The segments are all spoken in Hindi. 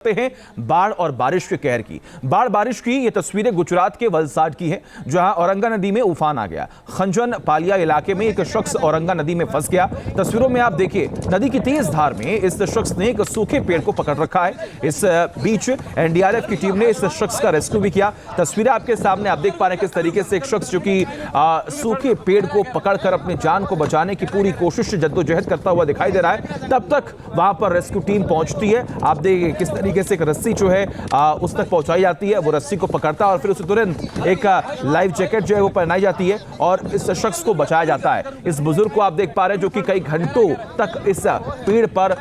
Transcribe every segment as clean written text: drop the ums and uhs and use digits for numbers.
हैं बाढ़ और बारिश के कहर की। बाढ़ बारिश की ये तस्वीरें गुजरात के वलसाड की हैं, जहां औरंगा नदी में उफान आ गया। खंजन पालिया इलाके में एक शख्स औरंगा नदी में फंस गया। तस्वीरों में आप देखिए, नदी की तेज धार में इस शख्स ने एक सूखे पेड़ को पकड़ रखा है। इस बीच एनडीआरएफ की टीम ने इस शख्स का रेस्क्यू भी किया। तस्वीरें आपके सामने आप देख पा रहे हैं किस तरीके से एक शख्स जो कि सूखे पेड़ को पकड़कर अपनी जान को बचाने की पूरी कोशिश जद्दोजहद करता हुआ दिखाई दे रहा है। तब तक वहां पर रेस्क्यू टीम पहुंचती है। आप देखिए किस तरीके से एक रस्सी जो है उस तक पहुंचाई जाती है। वो रस्सी को पकड़ता है और फिर उसे तुरंत एक लाइफ जैकेट जो है वो पहनाई जाती है और इस शख्स को बचाया जाता है। इस बुजुर्ग को आप देख पा रहे हैं जो कि कई घंटों तक इस पेड़ पर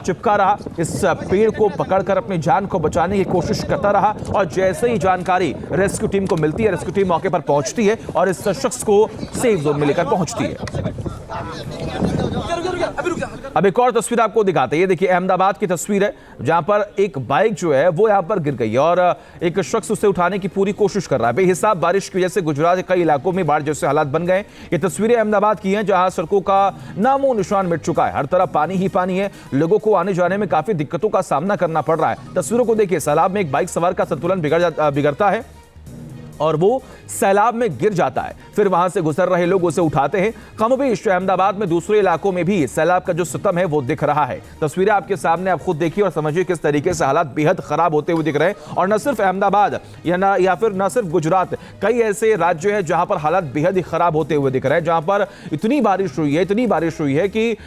चिपका रहा, इस पेड़ को पकड़कर अपनी जान को बचाने की कोशिश करता रहा। और जैसे ही जानकारी रेस्क्यू टीम को मिलती है, रेस्क्यू टीम मौके पर पहुंचती है और इस शख्स को सेफ जोन में लेकर पहुंचती है। अब एक और तस्वीर आपको दिखाते हैं। ये देखिए अहमदाबाद की तस्वीर है, जहां पर एक बाइक जो है वो यहां पर गिर गई है और एक शख्स उसे उठाने की पूरी कोशिश कर रहा है। बेहिसाब बारिश की वजह से गुजरात के कई इलाकों में बाढ़ जैसे हालात बन गए। ये तस्वीरें अहमदाबाद की हैं, जहां सड़कों का नामो निशान मिट चुका है। हर तरफ पानी ही पानी है। लोगों को आने जाने में काफी दिक्कतों का सामना करना पड़ रहा है। तस्वीरों को देखिए, सैलाब में एक बाइक सवार का संतुलन बिगड़ता है और वो सैलाब में गिर जाता है। फिर वहां से गुजर रहे लोग उसे उठाते हैं। कमोबेश अहमदाबाद में दूसरे इलाकों में भी सैलाब का जो सितम है वो दिख रहा है। तस्वीरें आपके सामने, आप खुद देखिए और समझिए किस तरीके से हालात बेहद खराब होते हुए दिख रहे हैं। और न सिर्फ अहमदाबाद या फिर न सिर्फ गुजरात, कई ऐसे राज्य हैं जहां पर हालात बेहद ही खराब होते हुए दिख रहे हैं, जहां पर इतनी बारिश हुई है कि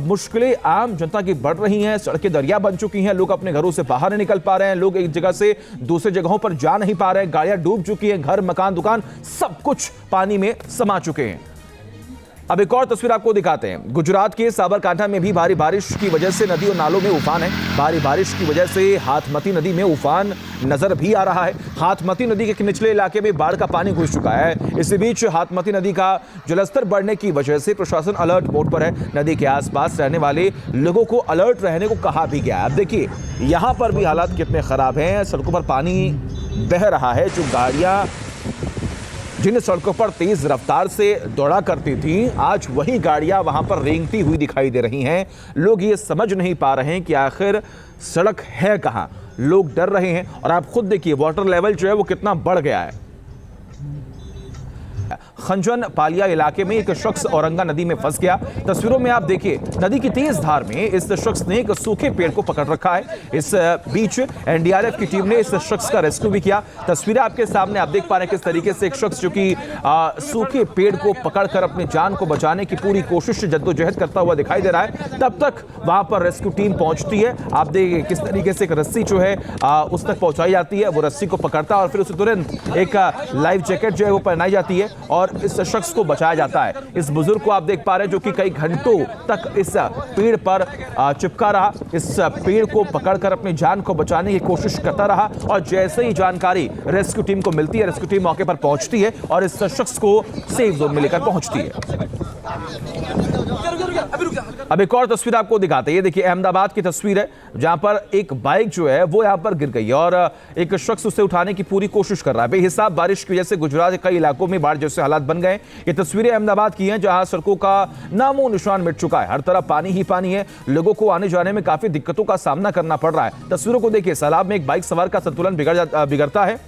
मुश्किलें आम जनता की बढ़ रही हैं। सड़कें दरिया बन चुकी हैं। लोग अपने घरों से बाहर नहीं निकल पा रहे हैं। लोग एक जगह से दूसरी जगहों पर जा नहीं पा रहे हैं। गाड़ियां डूब चुकी हैं। घर, मकान, दुकान सब कुछ पानी में समा चुके हैं। अब एक और तस्वीर आपको दिखाते हैं। गुजरात के साबरकांठा में भी भारी बारिश की वजह से नदी और नालों में उफान है। भारी बारिश की वजह से हाथमती नदी में उफान नजर भी आ रहा है। हाथमती नदी के निचले इलाके में बाढ़ का पानी घुस चुका है। इसी बीच हाथमती नदी का जलस्तर बढ़ने की वजह से प्रशासन अलर्ट मोड पर है। नदी के आसपास रहने वाले लोगों को अलर्ट रहने को कहा भी गया है। अब देखिए यहां पर भी हालात कितने खराब हैं। सड़कों पर पानी बह रहा है। जो गाड़ियां जिन सड़कों पर तेज रफ्तार से दौड़ा करती थी, आज वही गाड़ियां वहां पर रेंगती हुई दिखाई दे रही हैं। लोग ये समझ नहीं पा रहे हैं कि आखिर सड़क है कहां। लोग डर रहे हैं और आप खुद देखिए वाटर लेवल जो है वो कितना बढ़ गया है। खंजन पालिया इलाके में एक शख्स औरंगा नदी में फंस गया। तस्वीरों में आप देखिए, नदी की तेज धार में इस शख्स ने एक सूखे पेड़ को पकड़ रखा है। इस बीच एनडीआरएफ की टीम ने इस शख्स का रेस्क्यू भी किया। तस्वीरें आपके सामने आप देख पा रहे हैं किस तरीके से एक शख्स जो कि सूखे पेड़ को पकड़कर अपनी जान को बचाने की पूरी कोशिश जद्दोजहद करता हुआ दिखाई दे रहा है। तब तक वहां पर रेस्क्यू टीम पहुंचती है। आप देखिए किस तरीके से एक रस्सी जो है उस तक पहुंचाई जाती है। वो रस्सी को पकड़ता है और फिर उसे तुरंत एक लाइफ जैकेट जो है वो पहनाई जाती है और इस शख्स को बचाया जाता है। इस बुजुर्ग को आप देख पा रहे हैं जो कि कई घंटों तक इस पेड़ पर चिपका रहा, इस पेड़ को पकड़कर अपनी जान को बचाने की कोशिश करता रहा। और जैसे ही जानकारी रेस्क्यू टीम को मिलती है, रेस्क्यू टीम मौके पर पहुंचती है और इस शख्स को सेफ जोन में लेकर पहुंचती है। अब एक और तस्वीर आपको दिखाते हैं। ये देखिए अहमदाबाद की तस्वीर है, जहां पर एक बाइक जो है वो यहां पर गिर गई है और एक शख्स उसे उठाने की पूरी कोशिश कर रहा है। बेहिसाब बारिश की वजह से गुजरात के कई इलाकों में बाढ़ जैसे हालात बन गए। ये तस्वीरें अहमदाबाद की हैं, जहां सड़कों का नामो निशान मिट चुका है। हर तरफ पानी ही पानी है। लोगों को आने जाने में काफी दिक्कतों का सामना करना पड़ रहा है। तस्वीरों को देखिए, सैलाब में एक बाइक सवार का संतुलन बिगड़ता है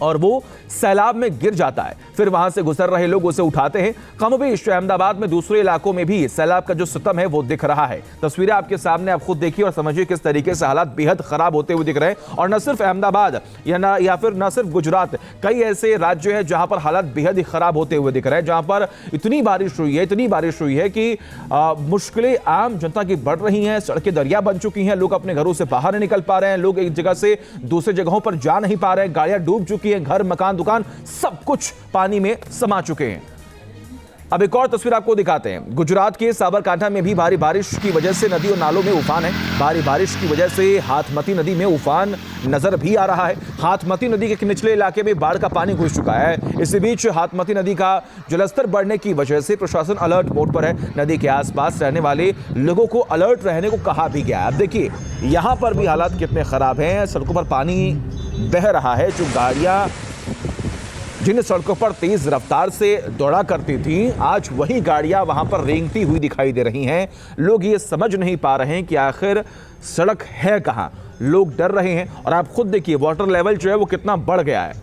और वो सैलाब में गिर जाता है। फिर वहां से गुजर रहे लोग उसे उठाते हैं। कमोबेश अहमदाबाद में दूसरे इलाकों में भी सैलाब का जो सितम है वो दिख रहा है। तस्वीरें आपके सामने, आप खुद देखिए और समझिए किस तरीके से हालात बेहद खराब होते हुए दिख रहे हैं। और न सिर्फ अहमदाबाद या फिर न सिर्फ गुजरात, कई ऐसे राज्य हैं जहां पर हालात बेहद ही खराब होते हुए दिख रहे हैं, जहां पर इतनी बारिश हुई है कि मुश्किलें आम जनता की बढ़ रही हैं। सड़कें दरिया बन चुकी हैं। लोग अपने घरों से बाहर नहीं निकल पा रहे हैं। लोग एक जगह से दूसरी जगहों पर जा नहीं पा रहे हैं। गाड़ियां डूब चुकी हैं। घर, मकान, दुकान सब कुछ पानी में समा चुके हैं। अब एक और तस्वीर आपको दिखाते हैं। गुजरात के साबरकांठा में भी भारी बारिश की वजह से नदी और नालों में उफान है। भारी बारिश की वजह से हाथमती नदी में उफान नजर भी आ रहा है। हाथमती नदी के निचले इलाके में बाढ़ का पानी घुस चुका है। इसी बीच हाथमती नदी का जलस्तर बढ़ने की वजह से प्रशासन अलर्ट मोड पर है। नदी के आसपास रहने वाले लोगों को अलर्ट रहने को कहा भी गया है। अब देखिए यहां पर भी हालात कितने खराब हैं। सड़कों पर पानी बह रहा है। जो गाड़ियां जिन सड़कों पर तेज रफ्तार से दौड़ा करती थी, आज वही गाड़ियां वहां पर रेंगती हुई दिखाई दे रही हैं। लोग ये समझ नहीं पा रहे हैं कि आखिर सड़क है कहां। लोग डर रहे हैं और आप खुद देखिए वाटर लेवल जो है वो कितना बढ़ गया है।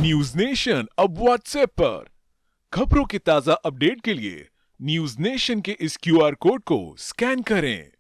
न्यूज नेशन अब व्हाट्सएप पर खबरों के ताजा अपडेट के लिए न्यूज नेशन के इस क्यूआर कोड को स्कैन करें।